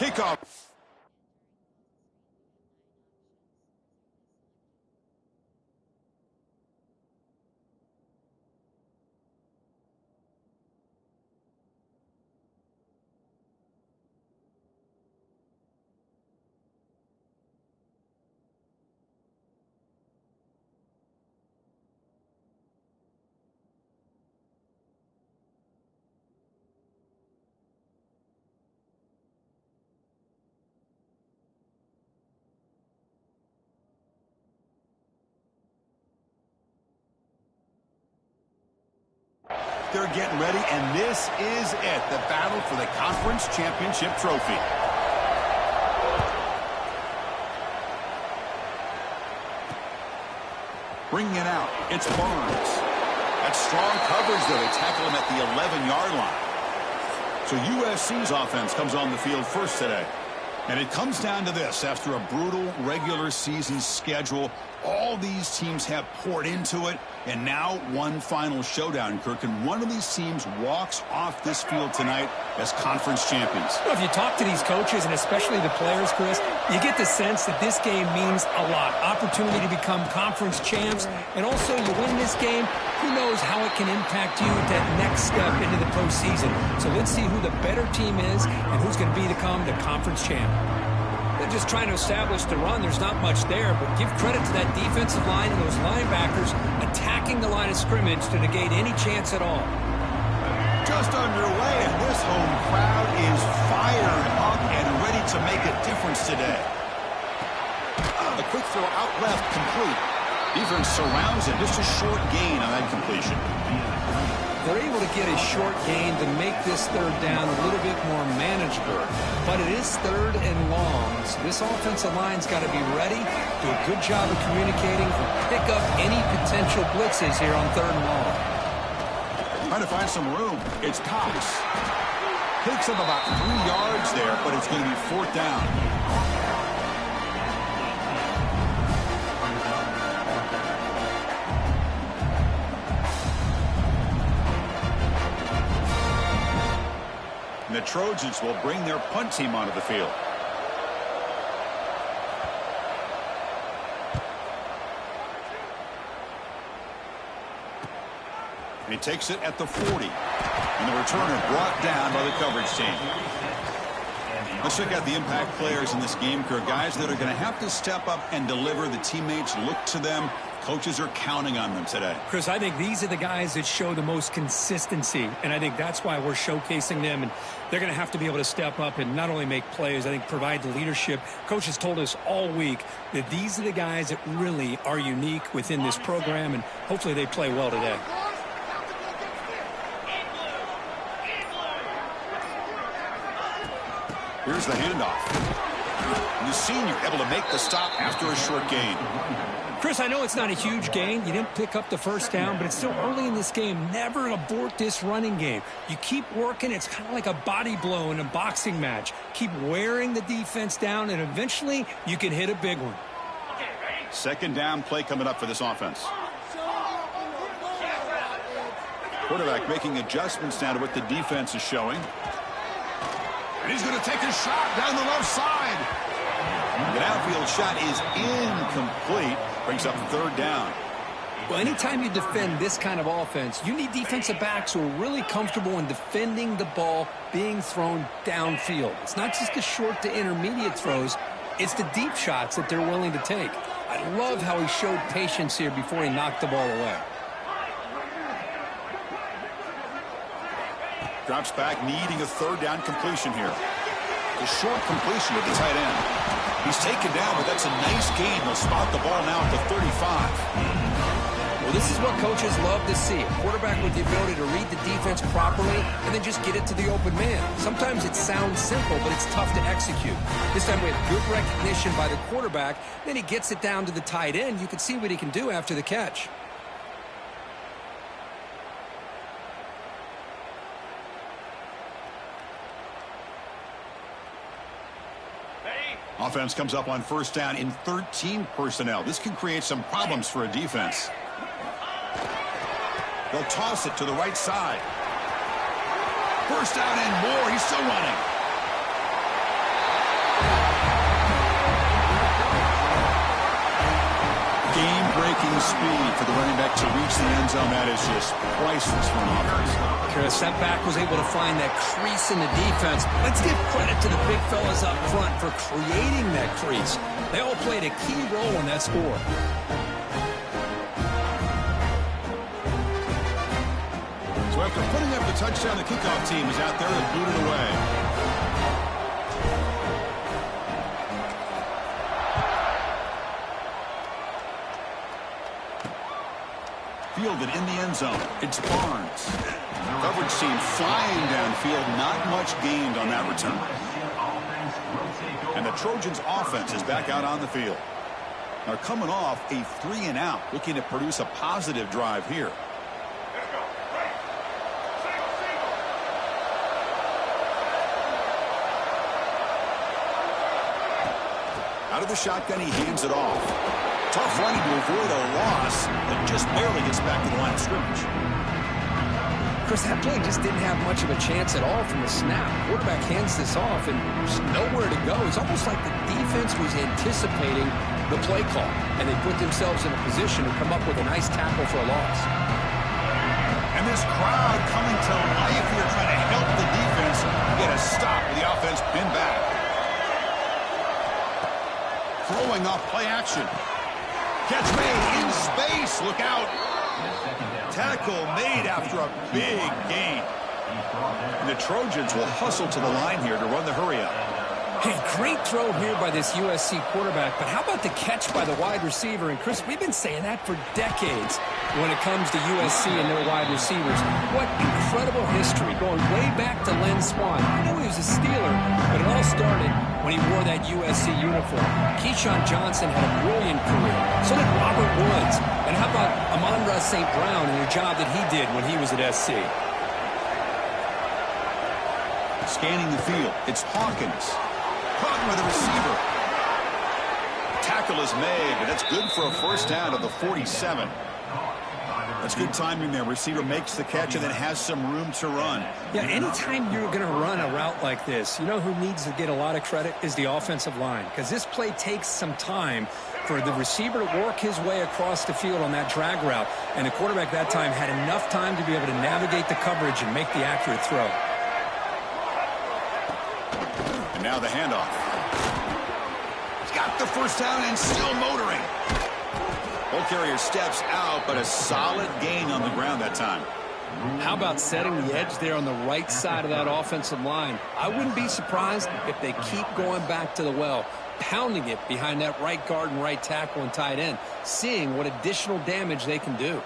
Kickoff. They're getting ready, and this is it, the battle for the conference championship trophy. Bringing it out, it's Barnes. That's strong coverage, though. They tackle him at the 11-yard line. So USC's offense comes on the field first today. And it comes down to this. After a brutal regular season schedule, all these teams have poured into it, and now one final showdown, Kirk. And one of these teams walks off this field tonight as conference champions. Well, if you talk to these coaches, and especially the players, Chris, you get the sense that this game means a lot. Opportunity to become conference champs, and also you win this game, who knows how it can impact you at that next step into the postseason. So let's see who the better team is and who's going to become the conference champ. They're just trying to establish the run. There's not much there, but give credit to that defensive line and those linebackers attacking the line of scrimmage to negate any chance at all. Just underway, and this home crowd is fired up and ready to make a difference today. A quick throw out left, complete. Defense surrounds it. Just a short gain on that completion. They're able to get a short gain to make this third down a little bit more manageable. But it is third and long, so this offensive line's got to be ready, do a good job of communicating, and pick up any potential blitzes here on third and long. Trying to find some room. It's Cox. Picks up about 3 yards there, but it's going to be fourth down. And the Trojans will bring their punt team onto the field. And he takes it at the 40. And the returner brought down by the coverage team. Let's check out the impact players in this game, Kirk. Guys that are going to have to step up and deliver. The teammates look to them. Coaches are counting on them today. Chris, I think these are the guys that show the most consistency, and I think that's why we're showcasing them, and they're going to have to be able to step up and not only make plays, I think provide the leadership. Coaches told us all week that these are the guys that really are unique within this program, and hopefully they play well today. Here's the handoff. And the senior able to make the stop after a short gain. Chris, I know it's not a huge gain. You didn't pick up the first down, but it's still early in this game. Never abort this running game. You keep working. It's kind of like a body blow in a boxing match. Keep wearing the defense down, and eventually you can hit a big one. Second down play coming up for this offense. Quarterback making adjustments now to what the defense is showing. And he's going to take a shot down the left side. The downfield shot is incomplete. Brings up third down. Well, anytime you defend this kind of offense, you need defensive backs who are really comfortable in defending the ball being thrown downfield. It's not just the short to intermediate throws. It's the deep shots that they're willing to take. I love how he showed patience here before he knocked the ball away. Drops back, needing a third down completion here. The short completion of the tight end. He's taken down, but that's a nice gain. They'll spot the ball now at the 35. Well, this is what coaches love to see. A quarterback with the ability to read the defense properly and then just get it to the open man. Sometimes it sounds simple, but it's tough to execute. This time we have good recognition by the quarterback. Then he gets it down to the tight end. You can see what he can do after the catch. Offense comes up on first down in 13 personnel. This can create some problems for a defense. They'll toss it to the right side. First down and more. He's still running. Breathtaking speed for the running back to reach the end zone. That is just priceless for an offense. Chris, that back was able to find that crease in the defense. Let's give credit to the big fellas up front for creating that crease. They all played a key role in that score. So after putting up the touchdown, the kickoff team is out there and boot it away. Fielded in the end zone. It's Barnes. Coverage team flying downfield. Not much gained on that return. And the Trojans offense is back out on the field. Now coming off a 3-and-out, looking to produce a positive drive here. Out of the shotgun, he hands it off. Tough running to avoid a loss, but just barely gets back to the line of scrimmage. Chris, that play just didn't have much of a chance at all from the snap. Quarterback hands this off, and there's nowhere to go. It's almost like the defense was anticipating the play call, and they put themselves in a position to come up with a nice tackle for a loss. And this crowd coming to life here, trying to help the defense get a stop with the offense pinned back. Throwing off play action. Catch made in space. Look out. Tackle made after a big gain. And the Trojans will hustle to the line here to run the hurry up. Hey, great throw here by this USC quarterback, but how about the catch by the wide receiver? And, Chris, we've been saying that for decades when it comes to USC and their wide receivers. What incredible history, going way back to Len Swan. I know he was a Steeler, but it all started when he wore that USC uniform. Keyshawn Johnson had a brilliant career. So did Robert Woods. And how about Amon-Ra St. Brown and the job that he did when he was at SC? Scanning the field, it's Hawkins. Caught with the receiver. Tackle is made, and that's good for a first down of the 47. That's good timing there. Receiver makes the catch and then has some room to run. Yeah, anytime you're going to run a route like this, you know who needs to get a lot of credit is the offensive line, because this play takes some time for the receiver to work his way across the field on that drag route, and the quarterback that time had enough time to be able to navigate the coverage and make the accurate throw. And now the handoff. He's got the first down and still motoring. Ball carrier steps out, but a solid gain on the ground that time. How about setting the edge there on the right side of that offensive line? I wouldn't be surprised if they keep going back to the well, pounding it behind that right guard and right tackle and tight end, seeing what additional damage they can do.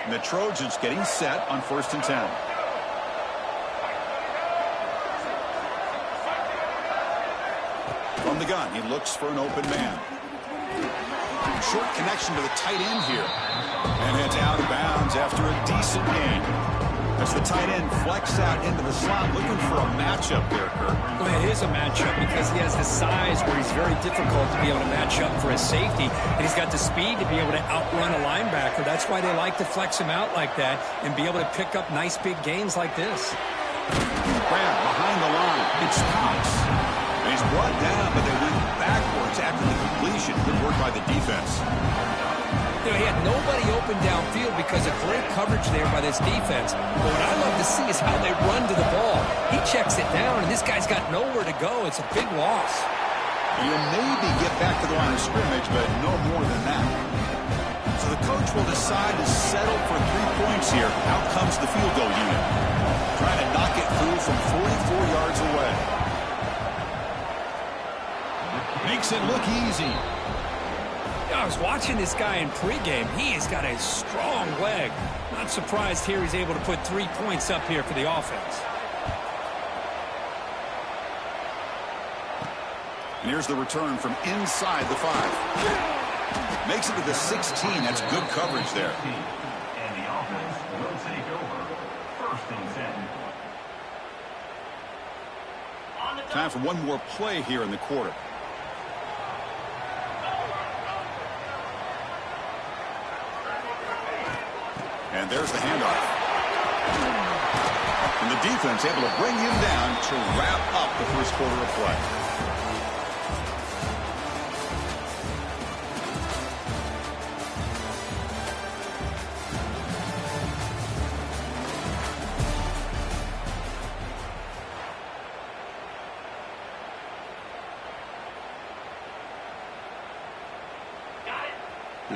And the Trojans getting set on 1st and 10. From the gun, he looks for an open man. Short connection to the tight end here. And it's out of bounds after a decent gain. As the tight end flexed out into the slot, looking for a matchup there, Kirk. Well, it is a matchup because he has the size where he's very difficult to be able to match up for his safety. And he's got the speed to be able to outrun a linebacker. That's why they like to flex him out like that and be able to pick up nice big gains like this. Grab behind the line. It's Cox. And he's brought down, but they went backwards after the completion. Good work by the defense. You know, he had nobody open downfield because of great coverage there by this defense. But what I love to see is how they run to the ball. He checks it down, and this guy's got nowhere to go. It's a big loss. You'll maybe get back to the line of scrimmage, but no more than that. So the coach will decide to settle for 3 points here. Out comes the field goal unit. Trying to knock it through from 44 yards away. Makes it look easy. I was watching this guy in pregame. He has got a strong leg. Not surprised here he's able to put 3 points up here for the offense. And here's the return from inside the 5. Makes it to the 16. That's good coverage there. And the offense will take over 1st and 10. Time for one more play here in the quarter. And there's the handoff. And the defense able to bring him down to wrap up the first quarter of play.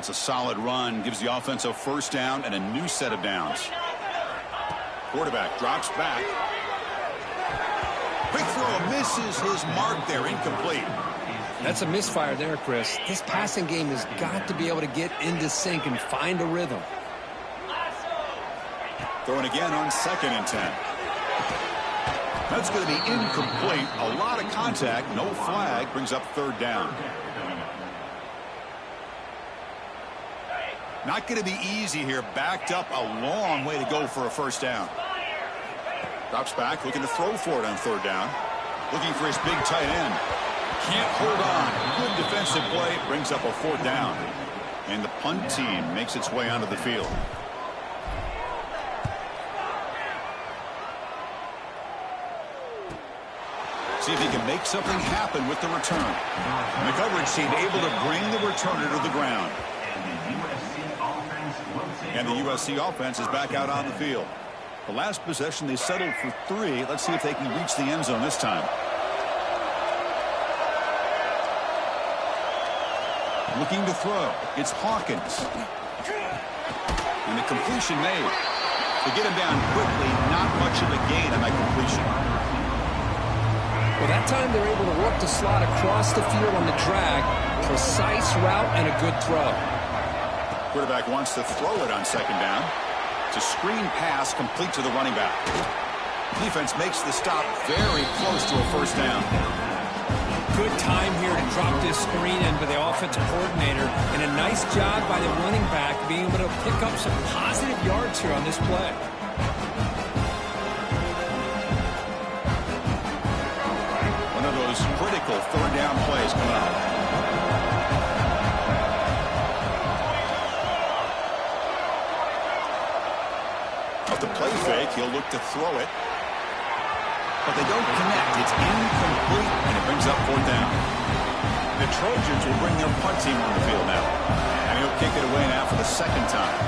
It's a solid run, gives the offense a first down and a new set of downs. Quarterback drops back. Quick throw, misses his mark there, incomplete. That's a misfire there, Chris. This passing game has got to be able to get into sync and find a rhythm. Throwing again on 2nd and 10. That's going to be incomplete. A lot of contact, no flag, brings up 3rd down. Not going to be easy here. Backed up a long way to go for a first down. Drops back, looking to throw for it on 3rd down. Looking for his big tight end. Can't hold on. Good defensive play. Brings up a 4th down. And the punt team makes its way onto the field. See if he can make something happen with the return. And the coverage team able to bring the returner to the ground. And the USC offense is back out on the field. The last possession, they settled for 3. Let's see if they can reach the end zone this time. Looking to throw. It's Hawkins. And the completion made. To get him down quickly, not much of a gain on that completion. Well, that time they're able to work the slot across the field on the drag. Precise route and a good throw. Quarterback wants to throw it on 2nd down. It's a screen pass complete to the running back. Defense makes the stop very close to a first down. Good time here to drop this screen in by the offensive coordinator. And a nice job by the running back being able to pick up some positive yards here on this play. One of those critical 3rd down plays coming up. The play fake, he'll look to throw it. But they don't connect. It's incomplete, and it brings up 4th down. The Trojans will bring their punt team on the field now. And he'll kick it away now for the 2nd time.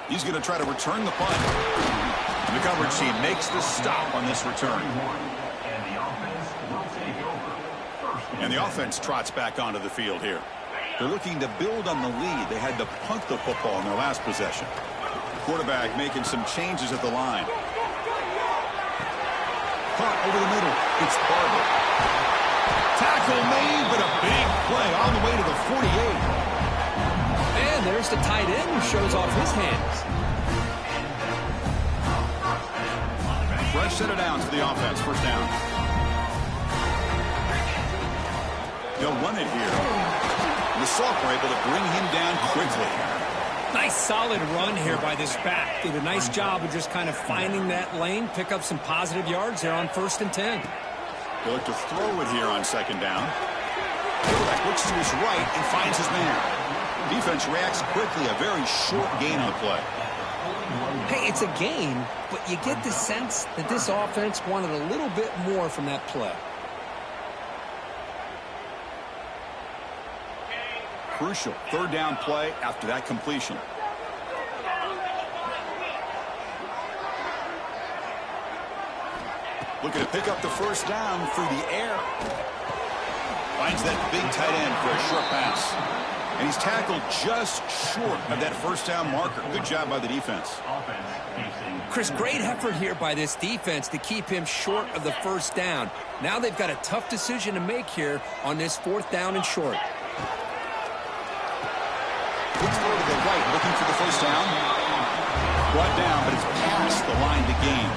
He's going to try to return the punt. And the coverage team makes the stop on this return. And the offense trots back onto the field here. They're looking to build on the lead. They had to punt the football in their last possession. Quarterback making some changes at the line. Caught over the middle. It's Barber. Tackle made, but a big play all the way to the 48. And there's the tight end who shows off his hands. Fresh set of downs for the offense. First down. They'll run it here. The Salk were able to bring him down quickly. Nice solid run here by this back. Did a nice job of just kind of finding that lane, pick up some positive yards there on 1st and 10. They look to throw it here on 2nd down. Quarterback looks to his right and finds his man. Defense reacts quickly. A very short gain on the play. Hey, it's a gain, but you get the sense that this offense wanted a little bit more from that play. Crucial 3rd down play after that completion. Looking to pick up the first down through the air. Finds that big tight end for a short pass. And he's tackled just short of that first down marker. Good job by the defense. Chris, great effort here by this defense to keep him short of the first down. Now they've got a tough decision to make here on this 4th down and short. Quick throw to the right, looking for the first down. Brought down, but it's past the line to gain.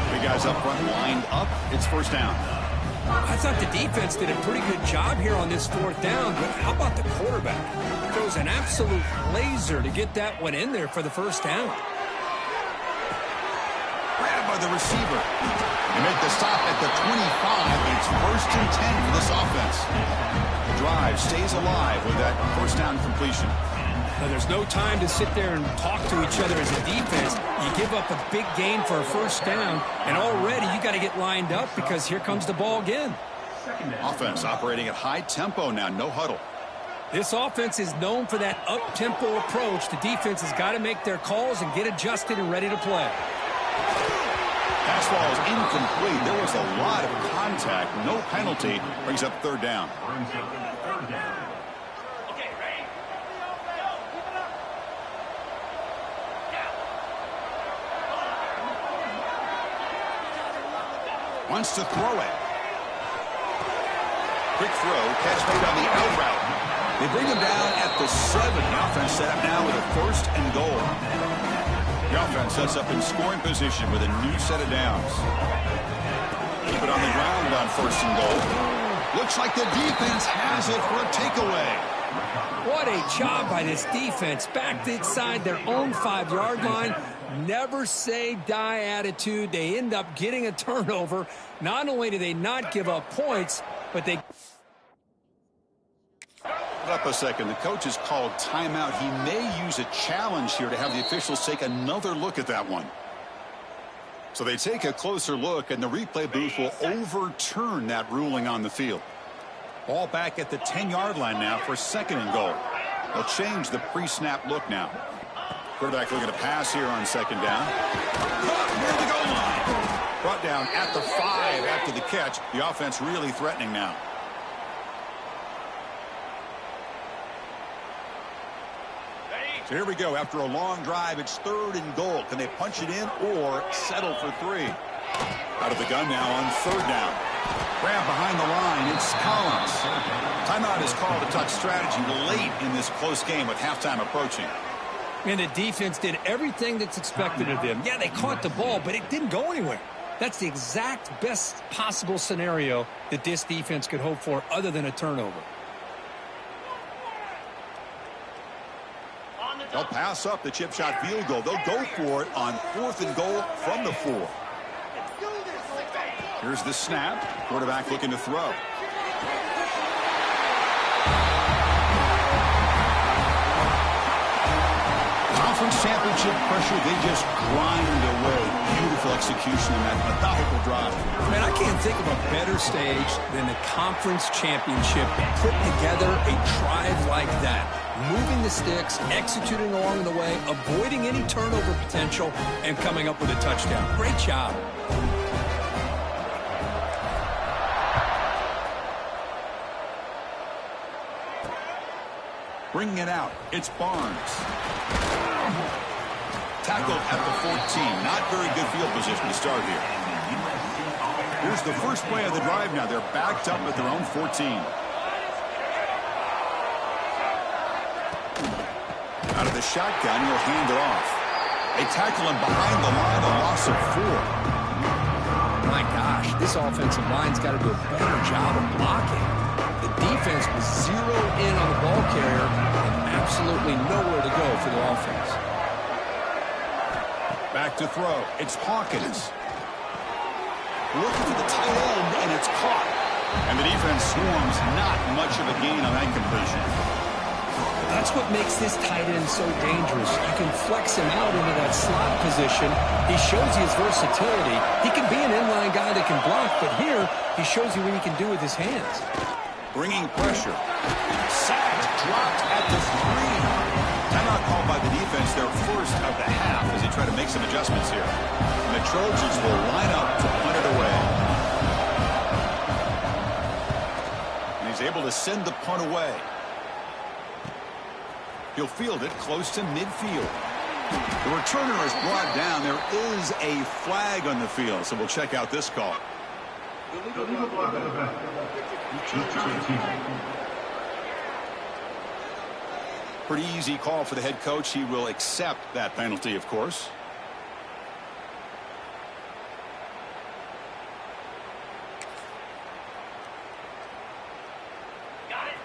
Big guys up front lined up. It's first down. I thought the defense did a pretty good job here on this 4th down, but how about the quarterback? Throws an absolute laser to get that one in there for the first down. Grabbed by the receiver. They make the stop at the 25, but it's 1st and 10 for this offense. The drive stays alive with that first down completion. Now, there's no time to sit there and talk to each other as a defense. You give up a big gain for a first down, and already you got to get lined up because here comes the ball again. Offense operating at high tempo now, no huddle. This offense is known for that up-tempo approach. The defense has got to make their calls and get adjusted and ready to play. Pass ball is incomplete. There was a lot of contact. No penalty. Brings up third down. Brings up third down. Wants to throw it. Quick throw. Catch made on the out route. They bring him down at the 7. The offense set up now with a 1st and goal. The offense sets up in scoring position with a new set of downs. Keep it on the ground on 1st and goal. Looks like the defense has it for a takeaway. What a job by this defense. Back inside their own 5-yard line. Never say die attitude. They end up getting a turnover. Not only do they not give up points, but they... Up a second. The coach has called timeout. He may use a challenge here to have the officials take another look at that one. So they take a closer look, and the replay booth will overturn that ruling on the field. Ball back at the 10-yard line now for 2nd and goal. They'll change the pre-snap look now. Quarterback looking to pass here on 2nd down. Near the goal line. Brought down at the 5 after the catch. The offense really threatening now. So here we go. After a long drive, it's 3rd and goal. Can they punch it in or settle for 3? Out of the gun now on 3rd down. Grab behind the line. It's Collins. Timeout is called to talk strategy late in this close game with halftime approaching. And the defense did everything that's expected of them. Yeah, they caught the ball, but it didn't go anywhere. That's the exact best possible scenario that this defense could hope for other than a turnover. They'll pass up the chip shot field goal. They'll go for it on 4th and goal from the 4. Here's the snap. Quarterback looking to throw. Conference championship pressure, they just grind away. Beautiful execution in that methodical drive. Man, I can't think of a better stage than the conference championship. Put together a drive like that. Moving the sticks, executing along the way, avoiding any turnover potential, and coming up with a touchdown. Great job. Bringing it out, it's Barnes. Tackled at the 14. Not very good field position to start here. Here's the first play of the drive now. They're backed up at their own 14. Out of the shotgun, he'll hand it off. They tackle him behind the line, a loss of 4. My gosh, this offensive line's got to do a better job of blocking. The defense was zeroed in on the ball carrier and absolutely nowhere to go for the offense. Back to throw. It's Hawkins. Looking for the tight end, and it's caught. And the defense swarms. Not much of a gain on that completion. That's what makes this tight end so dangerous. You can flex him out into that slot position. He shows you his versatility. He can be an inline guy that can block, but here he shows you what he can do with his hands. Bringing pressure. Sacked, dropped at the 3. Timeout called by the defense, their first of the half, as they try to make some adjustments here. And the Trojans will line up to punt it away. And he's able to send the punt away. He'll field it close to midfield. The returner is brought down. There is a flag on the field, so we'll check out this call. Pretty easy call for the head coach. He will accept that penalty, of course.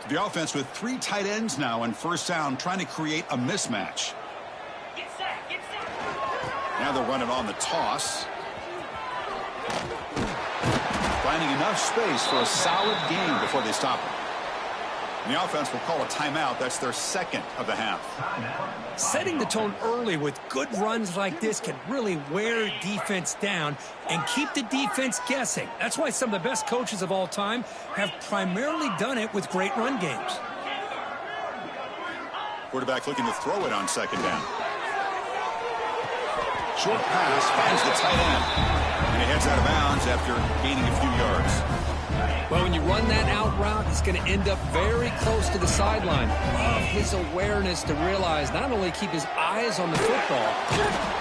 The offense with 3 tight ends now on first down, trying to create a mismatch. Now they'll run it on the toss. Finding enough space for a solid gain before they stop it. And the offense will call a timeout. That's their second of the half. Setting the tone early with good runs like this can really wear defense down and keep the defense guessing. That's why some of the best coaches of all time have primarily done it with great run games. Quarterback looking to throw it on second down. Short pass finds the tight end. And he heads out of bounds after gaining a few yards. Well, when you run that out route, he's going to end up very close to the sideline. Love his awareness to realize not only keep his eyes on the football.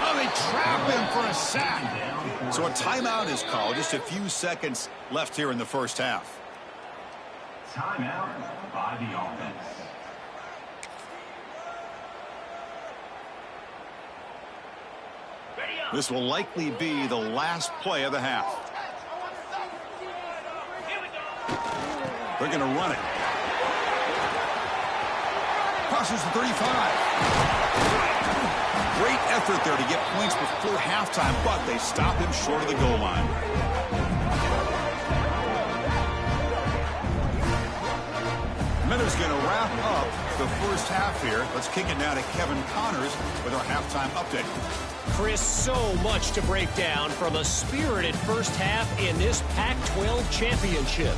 Oh, they trap him for a sack. So a timeout is called. Just a few seconds left here in the first half. Timeout by the offense. This will likely be the last play of the half. They're going to run it. Crosses the 35. Great effort there to get points before halftime, but they stop him short of the goal line. Miller's going to wrap up the first half here. Let's kick it now to Kevin Connors with our halftime update. Chris, so much to break down from a spirited first half in this Pac-12 championship.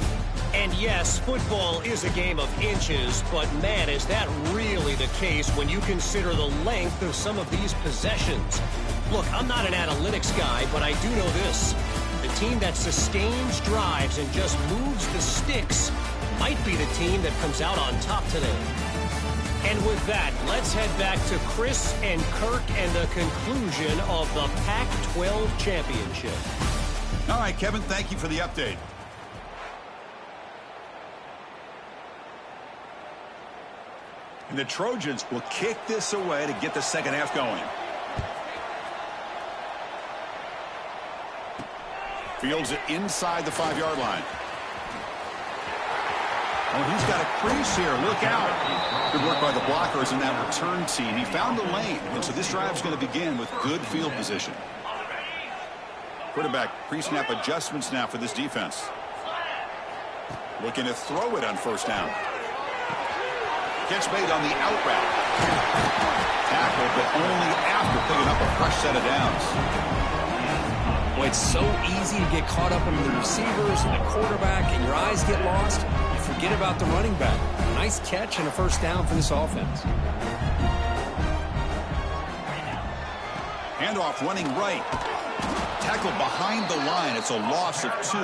And yes, football is a game of inches, but man, is that really the case when you consider the length of some of these possessions. Look, I'm not an analytics guy, but I do know this. The team that sustains drives and just moves the sticks might be the team that comes out on top today. And with that, let's head back to Chris and Kirk and the conclusion of the Pac-12 championship. All right, Kevin, thank you for the update. And the Trojans will kick this away to get the second half going. Fields it inside the 5-yard line. Oh, he's got a crease here. Look out. Good work by the blockers in that return team. He found the lane, and so this drive is going to begin with good field position. Quarterback pre-snap adjustments now for this defense. Looking to throw it on first down. Catch made on the out route. Tackle, but only after picking up a fresh set of downs. Boy, it's so easy to get caught up in the receivers and the quarterback, and your eyes get lost. You forget about the running back. Nice catch and a first down for this offense. Handoff running right. Tackle behind the line. It's a loss of 2.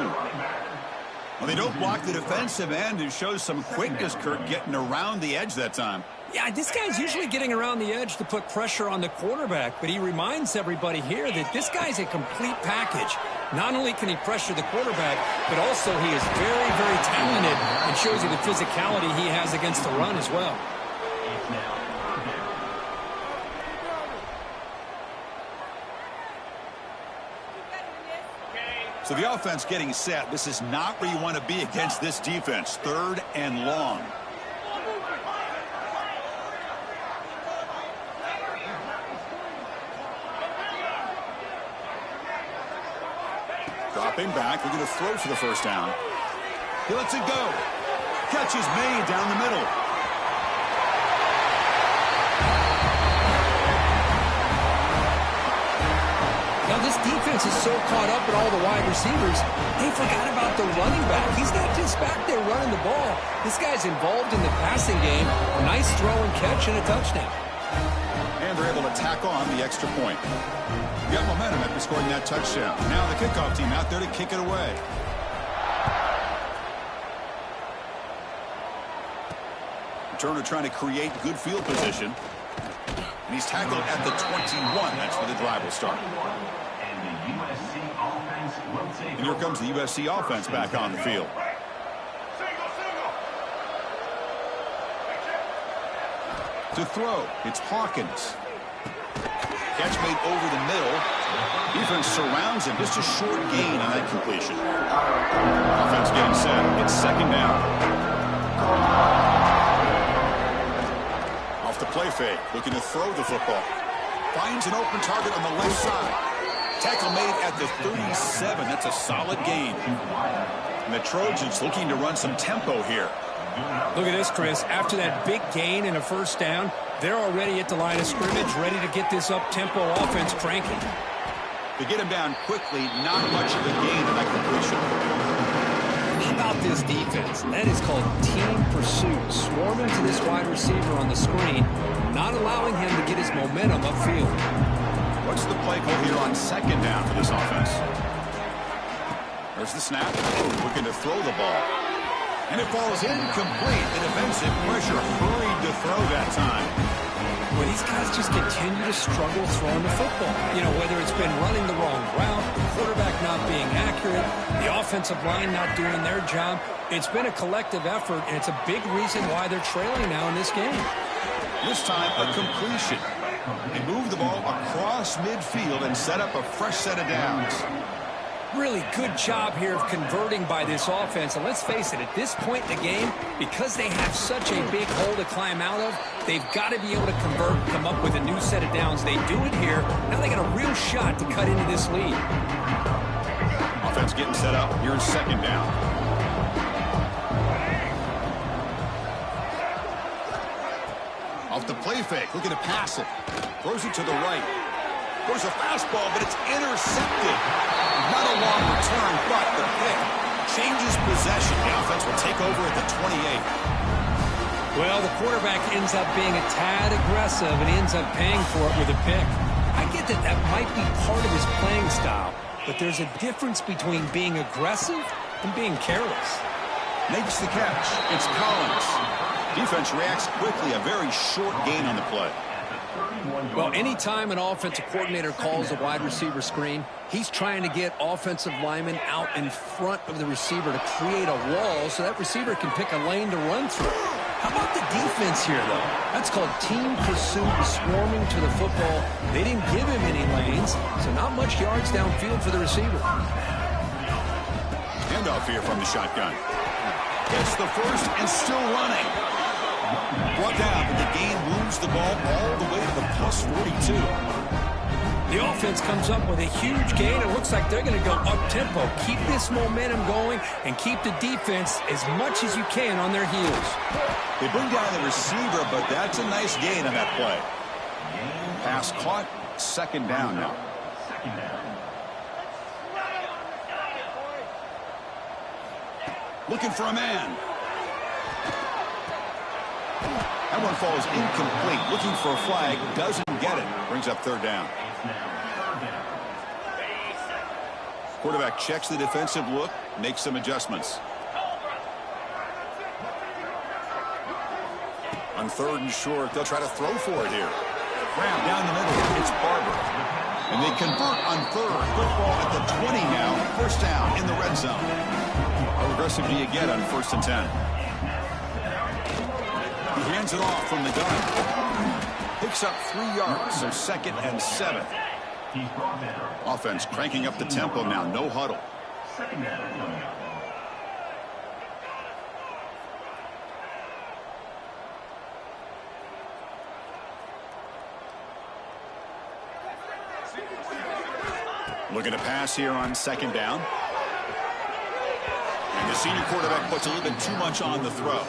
Well, they don't block the defensive end, who shows some quickness, Kirk, getting around the edge that time. Yeah, this guy's usually getting around the edge to put pressure on the quarterback, but he reminds everybody here that this guy's a complete package. Not only can he pressure the quarterback, but also he is very, very talented and shows you the physicality he has against the run as well. So the offense getting set. This is not where you want to be against this defense. 3rd and long. Dropping back. We're going to throw for the first down. He lets it go. Catch is made down the middle. Now, this defense is so caught up in all the wide receivers, they forgot about the running back. He's not just back there running the ball. This guy's involved in the passing game. A nice throw and catch and a touchdown. And they're able to tack on the extra point. Got momentum after scoring that touchdown. Now the kickoff team out there to kick it away. Turner trying to create good field position. And he's tackled at the 21. That's where the drive will start. And here comes the USC offense back on the field. To throw, it's Hawkins. Catch made over the middle. Defense surrounds him. Just a short gain on that completion. Offense getting set. It's second down. Off the play fake. Looking to throw the football. Finds an open target on the left side. Tackle made at the 37. That's a solid gain. And the Trojans looking to run some tempo here. Look at this, Chris. After that big gain and a first down, they're already at the line of scrimmage, ready to get this up-tempo offense cranking. To get him down quickly, not much of a gain in that completion. How about this defense? That is called team pursuit. Swarming to this wide receiver on the screen, not allowing him to get his momentum upfield. What's the play call here on second down for this offense? There's the snap. Looking to throw the ball. And it falls incomplete. The defensive pressure hurried to throw that time. Well, these guys just continue to struggle throwing the football. You know, whether it's been running the wrong route, the quarterback not being accurate, the offensive line not doing their job. It's been a collective effort, and it's a big reason why they're trailing now in this game. This time, a completion. They move the ball across midfield and set up a fresh set of downs. Really good job here of converting by this offense. And let's face it, at this point in the game, because they have such a big hole to climb out of, they've got to be able to convert, come up with a new set of downs. They do it here. Now they got a real shot to cut into this lead. Offense getting set up. Here's second down. Off the play fake, looking to pass it. Throws it to the right. There's a fastball, but it's intercepted. Not a long return, but the pick changes possession. The offense will take over at the 28. Well, the quarterback ends up being a tad aggressive, and he ends up paying for it with a pick. I get that that might be part of his playing style, but there's a difference between being aggressive and being careless. Makes the catch. It's Collins. Defense reacts quickly. A very short gain on the play. Well, anytime an offensive coordinator calls a wide receiver screen, he's trying to get offensive linemen out in front of the receiver to create a wall so that receiver can pick a lane to run through. How about the defense here, though? That's called team pursuit, swarming to the football. They didn't give him any lanes, so not much yards downfield for the receiver. Handoff here from the shotgun. Gets the first and still running. Brought down, but the gain moves the ball all the way to the plus 42. The offense comes up with a huge gain. It looks like they're going to go up-tempo. Keep this momentum going and keep the defense as much as you can on their heels. They bring down the receiver, but that's a nice gain on that play. Pass caught, second down now. Looking for a man. That one falls incomplete. Looking for a flag. Doesn't get it. Brings up third down. Quarterback checks the defensive look. Makes some adjustments. On third and short, they'll try to throw for it here. Graham down the middle. It's Barber. And they convert on third. Football at the 20 now. First down in the red zone. How aggressive do you get on 1st and 10? He hands it off from the gun. Picks up 3 yards, so 2nd and 7. Offense cranking up the tempo now. No huddle. Looking to pass here on 2nd down. And the senior quarterback puts a little bit too much on the throw.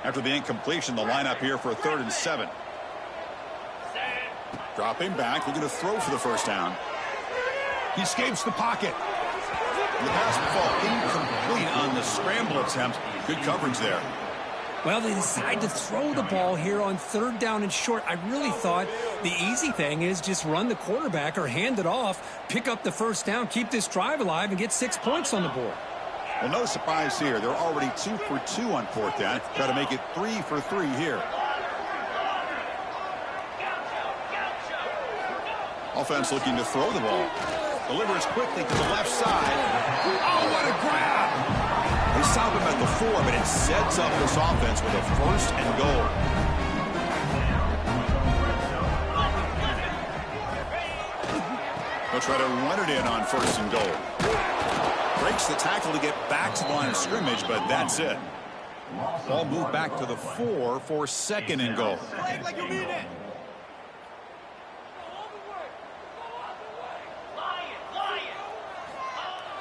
After the incompletion, the lineup here for 3rd and 7. Dropping back, looking to throw for the first down. He escapes the pocket. The pass will fall incomplete on the scramble attempt. Good coverage there. Well, they decide to throw the ball here on 3rd down and short. I really thought the easy thing is just run the quarterback or hand it off, pick up the first down, keep this drive alive, and get 6 points on the board. Well, no surprise here. They're already 2 for 2 on 4th down. Try to make it 3 for 3 here. Offense looking to throw the ball. Delivers quickly to the left side. Oh, what a grab! They stop him at the 4, but it sets up this offense with a 1st and goal. They'll try to run it in on 1st and goal. Breaks the tackle to get back to the line of scrimmage, but that's it. Ball moved back to the 4 for 2nd and goal.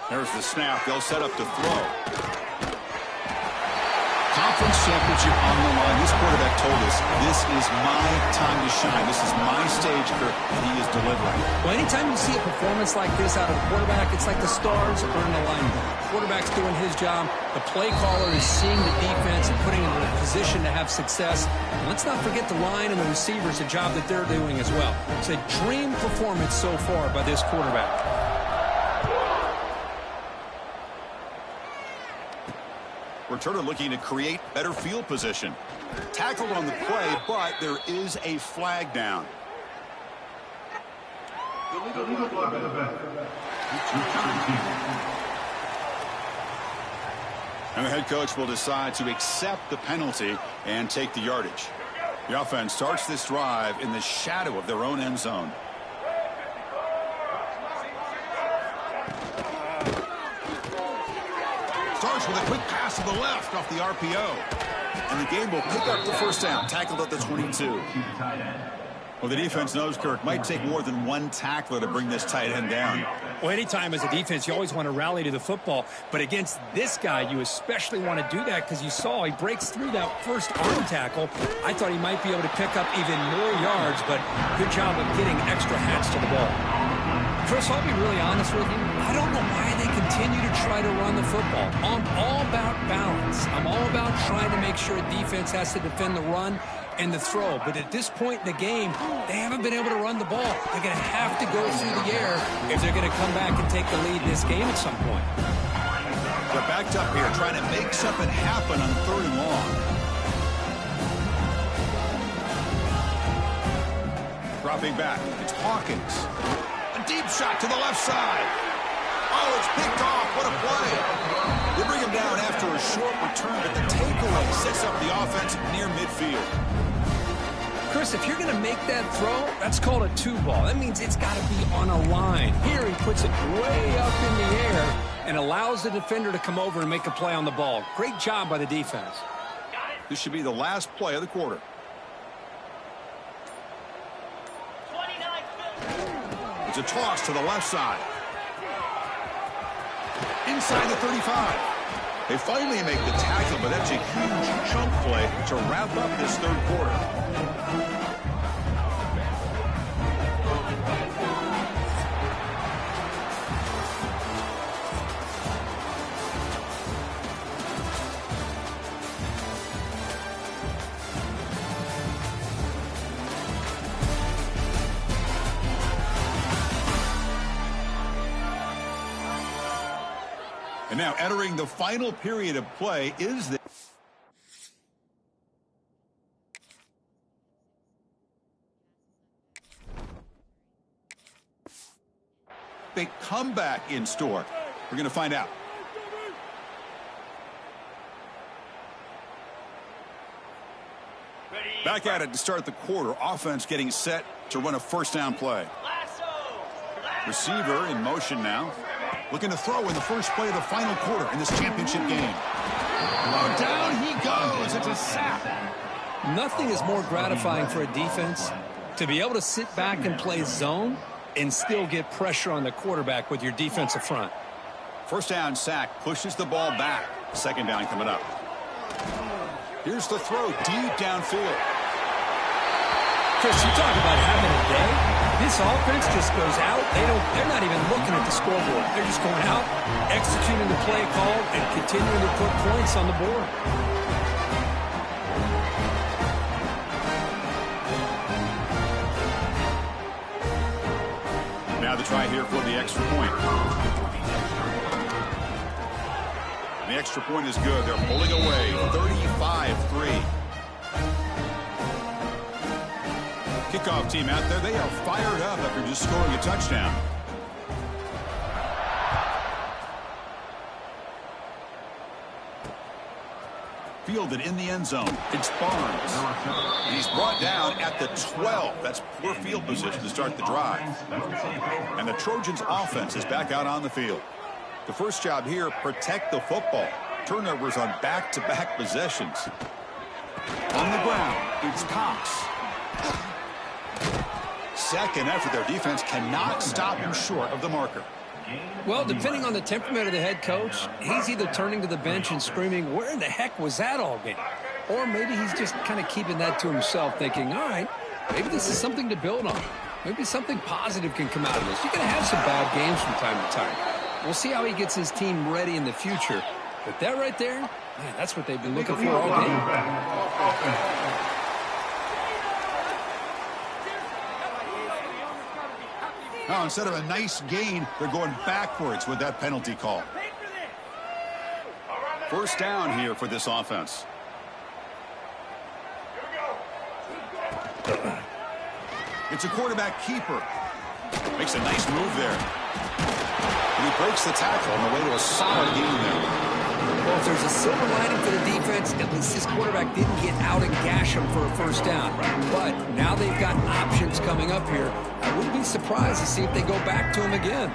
There's the snap. They'll set up to throw. Conference championship on the line. This quarterback told us, this is my time to shine. This is my stage, Kirk, and he is delivering. Well, anytime you see a performance like this out of a quarterback, it's like the stars are in alignment. The quarterback's doing his job. The play caller is seeing the defense and putting them in a position to have success. And let's not forget the line and the receivers, the job that they're doing as well. It's a dream performance so far by this quarterback. Returner looking to create better field position. Tackled on the play, but there is a flag down. And the head coach will decide to accept the penalty and take the yardage. The offense starts this drive in the shadow of their own end zone. Starts with a quick pass to the left off the RPO. And the game will pick up the first down, tackled at the 22. Well, the defense knows, Kirk, might take more than one tackler to bring this tight end down. Well, anytime as a defense, you always want to rally to the football. But against this guy, you especially want to do that because you saw he breaks through that first arm tackle. I thought he might be able to pick up even more yards, but good job of getting extra hats to the ball. Chris, I'll be really honest with you. I don't know why they continue to try to run the football. I'm all about balance. I'm all about trying to make sure defense has to defend the run and the throw. But at this point in the game, they haven't been able to run the ball. They're going to have to go through the air if they're going to come back and take the lead in this game at some point. They're backed up here trying to make something happen on 3rd and long. Dropping back, it's Hawkins. A deep shot to the left side. Oh, it's picked off. What a play. They bring him down after a short return, but the takeaway sets up the offense near midfield. Chris, if you're going to make that throw, that's called a 2-ball. That means it's got to be on a line. Here he puts it way up in the air and allows the defender to come over and make a play on the ball. Great job by the defense. This should be the last play of the quarter. It's a toss to the left side. Inside the 35. They finally make the tackle, but that's a huge chunk play to wrap up this 3rd quarter. And now entering the final period of play is the big comeback in store. We're going to find out. Back at it to start the quarter. Offense getting set to run a 1st down play. Receiver in motion now. Looking to throw in the first play of the final quarter in this championship game. Oh, down he goes. It's a sack. Nothing is more gratifying for a defense to be able to sit back and play zone and still get pressure on the quarterback with your defensive front. First down sack pushes the ball back. 2nd down coming up. Here's the throw deep downfield. Chris, you talk about having a day. This offense just goes out. They're not even looking at the scoreboard. They're just going out, executing the play call, and continuing to put points on the board. Now the try here for the extra point. The extra point is good. They're pulling away 35-3. Kickoff team out there. They are fired up after just scoring a touchdown. Fielded in the end zone. It's Barnes. And he's brought down at the 12. That's poor field position to start the drive. And the Trojans offense is back out on the field. The first job here, protect the football. Turnovers on back-to-back possessions. On the ground, it's Cox. Second effort, their defense cannot stop him short of the marker. Well, depending on the temperament of the head coach, he's either turning to the bench and screaming, where in the heck was that all game? Or maybe he's just kind of keeping that to himself, thinking, all right, maybe this is something to build on. Maybe something positive can come out of this. You're going to have some bad games from time to time. We'll see how he gets his team ready in the future. But that right there, man, that's what they've been looking for all game. Now, instead of a nice gain, they're going backwards with that penalty call. First down here for this offense. It's a quarterback keeper. Makes a nice move there. And he breaks the tackle on the way to a solid gain there. Well, if there's a silver lining for the defense, at least this quarterback didn't get out and gash him for a first down. But now they've got options coming up here. I wouldn't be surprised to see if they go back to him again.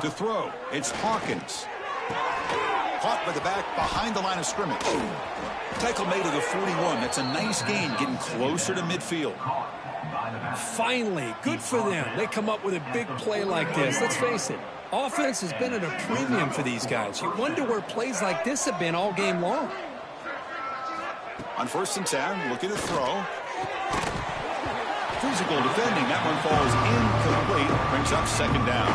To throw, it's Hawkins. Caught by the back behind the line of scrimmage. Tackle made to the 41. That's a nice gain, getting closer to midfield. Finally, good for them. They come up with a big play like this. Let's face it, offense has been at a premium for these guys. You wonder where plays like this have been all game long. On 1st and 10, looking to throw. Physical defending. That one falls incomplete. Brings up 2nd down.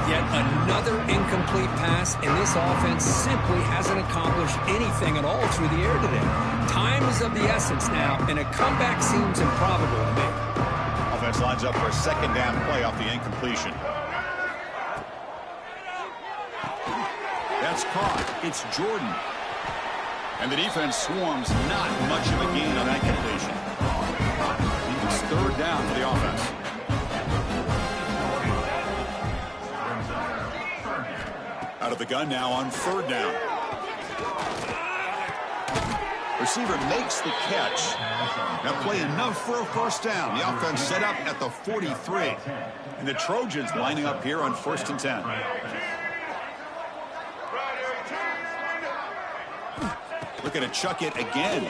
Yet another incomplete pass, and this offense simply hasn't accomplished anything at all through the air today. Time is of the essence now, and a comeback seems improbable to me. Offense lines up for a 2nd down play off the incompletion. That's caught. It's Jordan. And the defense swarms, not much of a gain on that completion. It's 3rd down for the offense. Out of the gun now on 3rd down. Receiver makes the catch. That play enough for a first down. The offense set up at the 43. And the Trojans lining up here on 1st and 10. Looking to chuck it again.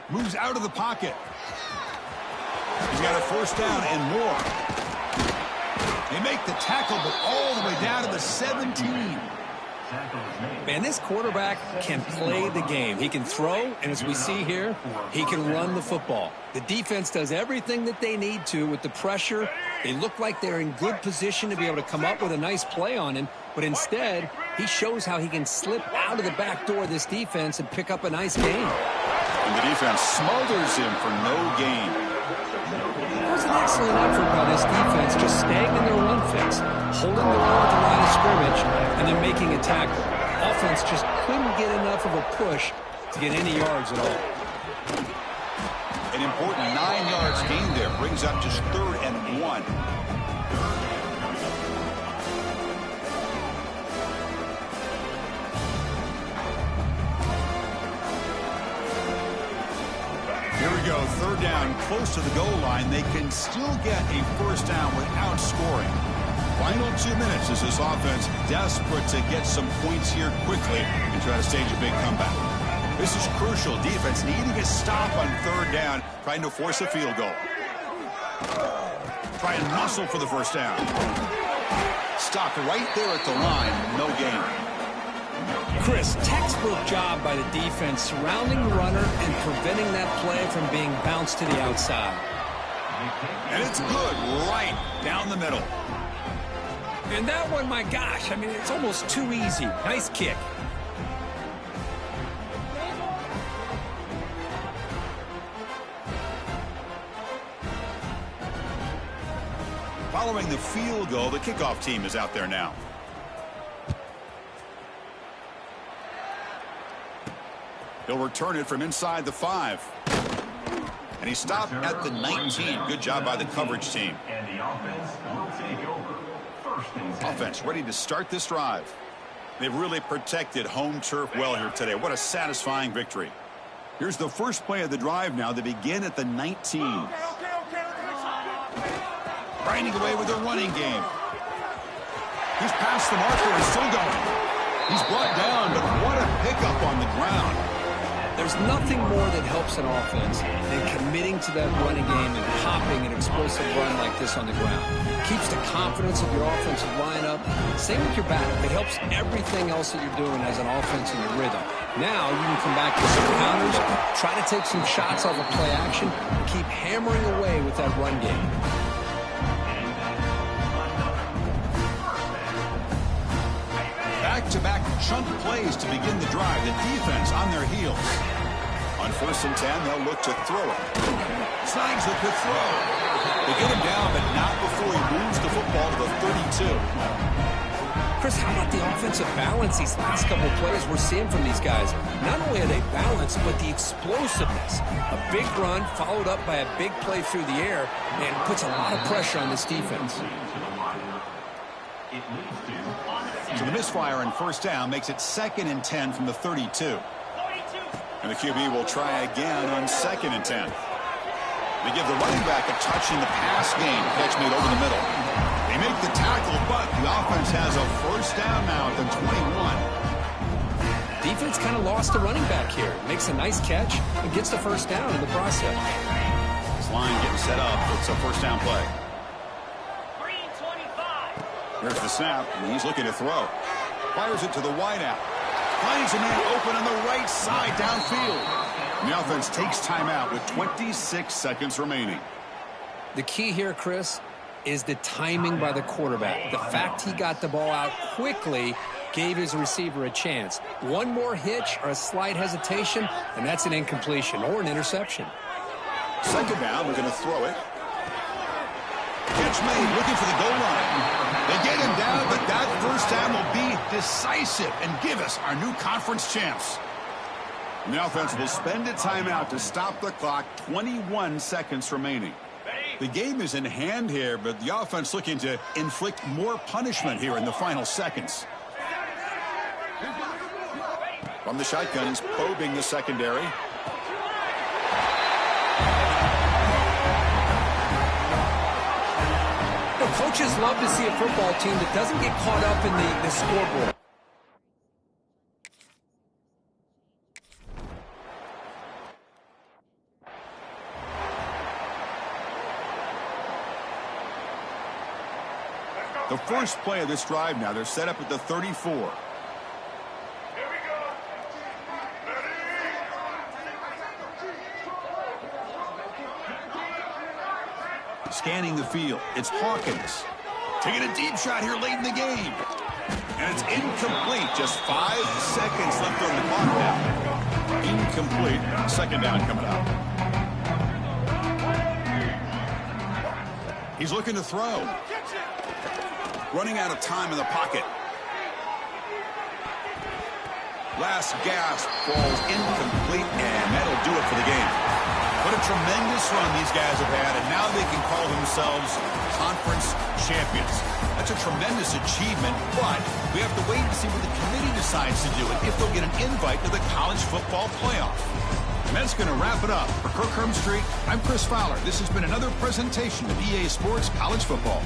Moves out of the pocket. He's got a first down and more. They make the tackle, but all the way down to the 17. Man, this quarterback can play the game. He can throw, and as we see here, he can run the football. The defense does everything that they need to with the pressure. They look like they're in good position to be able to come up with a nice play on him, but instead, he shows how he can slip out of the back door of this defense and pick up a nice gain. And the defense smothers him for no gain. It was an excellent effort by this defense, just staying in their run fix, holding the ball at the line of scrimmage, and then making a tackle. Offense just couldn't get enough of a push to get any yards at all. An important 9 yards gain there brings up just 3rd and 1. Here we go, 3rd down, close to the goal line. They can still get a first down without scoring. Final 2 minutes as this offense desperate to get some points here quickly and try to stage a big comeback. This is crucial. Defense needing a stop on 3rd down, trying to force a field goal. Try and muscle for the first down. Stopped right there at the line, no gain. Chris, textbook job by the defense surrounding the runner and preventing that play from being bounced to the outside. And it's good right down the middle. And that one, my gosh, I mean, it's almost too easy. Nice kick. Following the field goal, the kickoff team is out there now. He'll return it from inside the 5. And he stopped at the 19. Good job by the coverage team. And the offense will take over. 1st and 10. Offense ready to start this drive. They've really protected home turf well here today. What a satisfying victory. Here's the first play of the drive now. They begin at the 19. Grinding away with a running game. He's past the marker and still going. He's brought down, but what a pickup on the ground. There's nothing more that helps an offense than committing to that running game and popping an explosive run like this on the ground. Keeps the confidence of your offensive lineup. Same with your back. It helps everything else that you're doing as an offense in your rhythm. Now you can come back with some counters, try to take some shots off of play action, and keep hammering away with that run game. Back-to-back chunk plays to begin the drive. The defense on their heels. On 1st and 10, they'll look to throw it. Snags it to throw. They get him down, but not before he moves the football to the 32. Chris, how about the offensive balance these last couple of plays we're seeing from these guys? Not only are they balanced, but the explosiveness. A big run followed up by a big play through the air, and puts a lot of pressure on this defense. So the misfire on 1st down makes it 2nd and 10 from the 32. And the QB will try again on 2nd and 10. They give the running back a touch in the pass game. Catch made over the middle. They make the tackle, but the offense has a 1st down now at the 21. Defense kind of lost the running back here. Makes a nice catch and gets the 1st down in the process. This line getting set up. It's a 1st down play. Here's the snap, and he's looking to throw. Fires it to the wideout. Finds a man open on the right side downfield. And the offense takes timeout with 26 seconds remaining. The key here, Chris, is the timing by the quarterback. The fact he got the ball out quickly gave his receiver a chance. One more hitch or a slight hesitation, and that's an incompletion or an interception. 2nd down, they're going to throw it. Catch made, looking for the goal line. They get him down, but that 1st down will be decisive and give us our new conference champs. And the offense will spend a timeout to stop the clock. 21 seconds remaining. The game is in hand here, but the offense looking to inflict more punishment here in the final seconds. From the shotguns, probing the secondary. Coaches love to see a football team that doesn't get caught up in the scoreboard. The first play of this drive now, they're set up at the 34. Scanning the field, it's Hawkins. Taking a deep shot here late in the game. And it's incomplete. Just 5 seconds left on the clock now. Incomplete. 2nd down coming up. He's looking to throw. Running out of time in the pocket. Last gasp falls incomplete, and that'll do it for the game. What a tremendous run these guys have had, and now they can call themselves conference champions. That's a tremendous achievement, but we have to wait and see what the committee decides to do and if they'll get an invite to the college football playoff. And that's going to wrap it up. For Kirk Herbstreit, I'm Chris Fowler. This has been another presentation of EA Sports College Football.